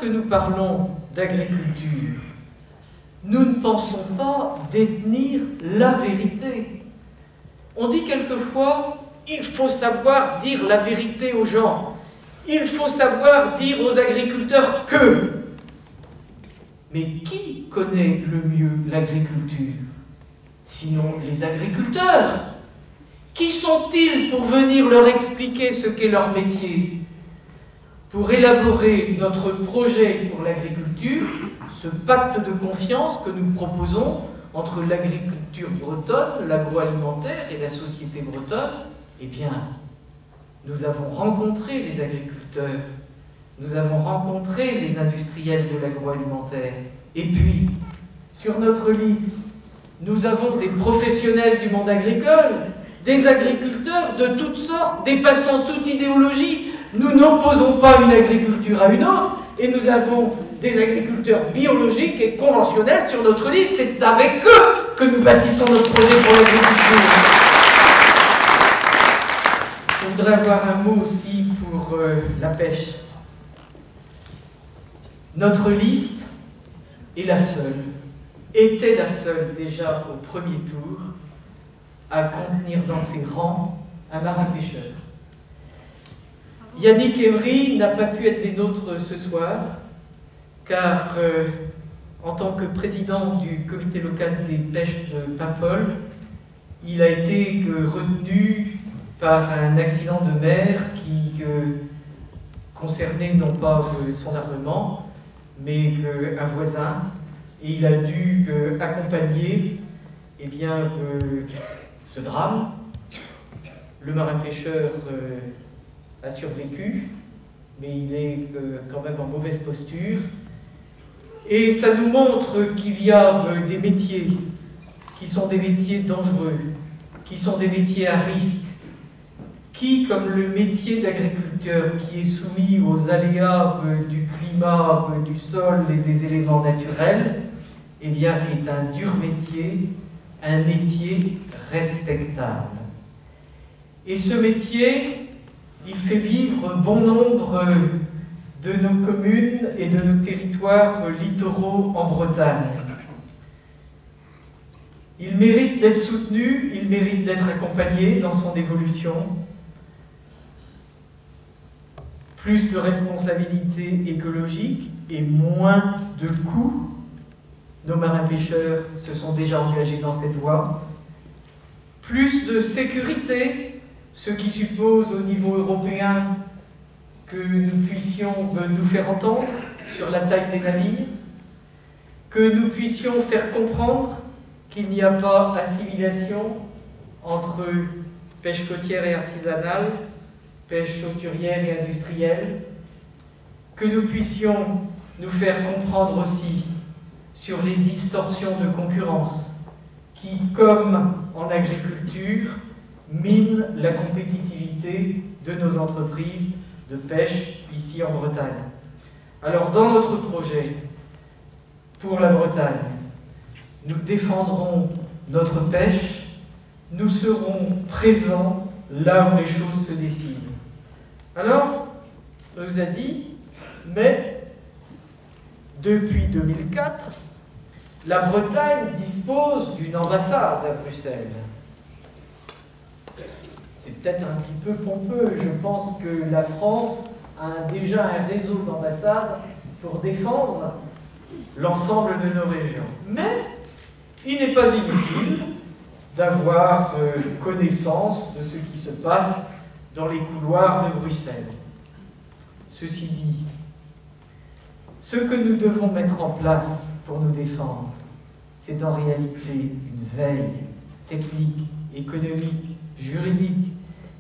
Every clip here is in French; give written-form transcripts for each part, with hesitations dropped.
lorsque nous parlons d'agriculture, nous ne pensons pas détenir la vérité. On dit quelquefois, il faut savoir dire la vérité aux gens. Il faut savoir dire aux agriculteurs que. Mais qui connaît le mieux l'agriculture? Sinon les agriculteurs. Qui sont-ils pour venir leur expliquer ce qu'est leur métier? Pour élaborer notre projet pour l'agriculture, ce pacte de confiance que nous proposons entre l'agriculture bretonne, l'agroalimentaire et la société bretonne, eh bien, nous avons rencontré les agriculteurs, nous avons rencontré les industriels de l'agroalimentaire, et puis, sur notre liste, nous avons des professionnels du monde agricole, des agriculteurs de toutes sortes, dépassant toute idéologie. Nous n'opposons pas une agriculture à une autre, et nous avons des agriculteurs biologiques et conventionnels sur notre liste. C'est avec eux que nous bâtissons notre projet pour l'agriculture. Je voudrais avoir un mot aussi pour la pêche. Notre liste est la seule, était la seule déjà au premier tour, à contenir dans ses rangs un marin pêcheur. Yannick Emery n'a pas pu être des nôtres ce soir, car en tant que président du comité local des pêches de Paimpol, il a été retenu par un accident de mer qui concernait non pas son armement, mais un voisin, et il a dû accompagner eh bien, ce drame. Le marin pêcheur a survécu, mais il est quand même en mauvaise posture. Et ça nous montre qu'il y a des métiers qui sont des métiers dangereux, qui sont des métiers à risque, qui, comme le métier d'agriculteur, qui est soumis aux aléas du climat, du sol et des éléments naturels, eh bien, est un dur métier, un métier respectable. Et ce métier, il fait vivre bon nombre de nos communes et de nos territoires littoraux en Bretagne. Il mérite d'être soutenu, il mérite d'être accompagné dans son évolution. Plus de responsabilités écologiques et moins de coûts. Nos marins-pêcheurs se sont déjà engagés dans cette voie. Plus de sécurité, ce qui suppose au niveau européen que nous puissions nous faire entendre sur la taille des navires, que nous puissions faire comprendre qu'il n'y a pas assimilation entre pêche côtière et artisanale, pêche sauturière et industrielle, que nous puissions nous faire comprendre aussi sur les distorsions de concurrence qui, comme en agriculture, minent la compétitivité de nos entreprises de pêche ici en Bretagne. Alors, dans notre projet pour la Bretagne, nous défendrons notre pêche, nous serons présents là où les choses se décident. Alors, on nous a dit, mais depuis 2004, la Bretagne dispose d'une ambassade à Bruxelles. C'est peut-être un petit peu pompeux, je pense que la France a déjà un réseau d'ambassades pour défendre l'ensemble de nos régions. Mais il n'est pas inutile d'avoir connaissance de ce qui se passe dans les couloirs de Bruxelles. Ceci dit, ce que nous devons mettre en place pour nous défendre, c'est en réalité une veille technique, économique, juridique,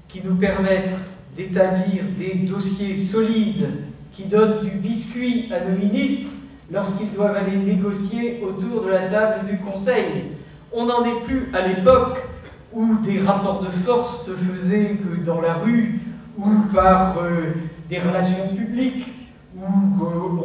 qui nous permettent d'établir des dossiers solides qui donnent du biscuit à nos ministres lorsqu'ils doivent aller négocier autour de la table du Conseil. On n'en est plus à l'époque où des rapports de force se faisaient que dans la rue ou par des relations publiques, où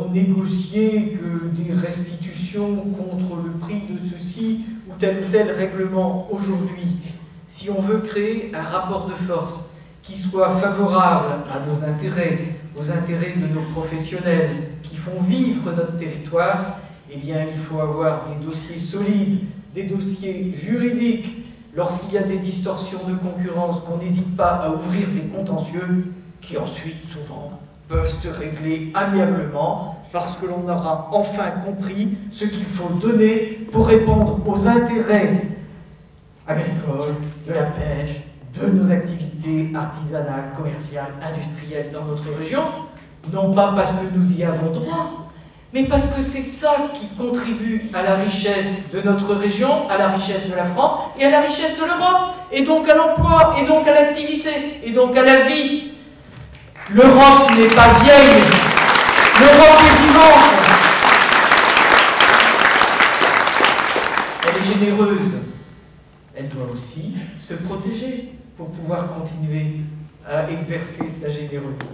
on négociait que des restitutions contre le prix de ceci ou tel règlement. Aujourd'hui, si on veut créer un rapport de force qui soit favorable à nos intérêts, aux intérêts de nos professionnels qui font vivre notre territoire, eh bien, il faut avoir des dossiers solides, des dossiers juridiques. Lorsqu'il y a des distorsions de concurrence, qu'on n'hésite pas à ouvrir des contentieux qui ensuite, souvent, peuvent se régler amiablement parce que l'on aura enfin compris ce qu'il faut donner pour répondre aux intérêts agricoles, de la pêche, de nos activités artisanales, commerciales, industrielles dans notre région, non pas parce que nous y avons droit, mais parce que c'est ça qui contribue à la richesse de notre région, à la richesse de la France et à la richesse de l'Europe, et donc à l'emploi, et donc à l'activité, et donc à la vie. L'Europe n'est pas vieille, l'Europe est vivante. Elle est généreuse, elle doit aussi se protéger pour pouvoir continuer à exercer sa générosité.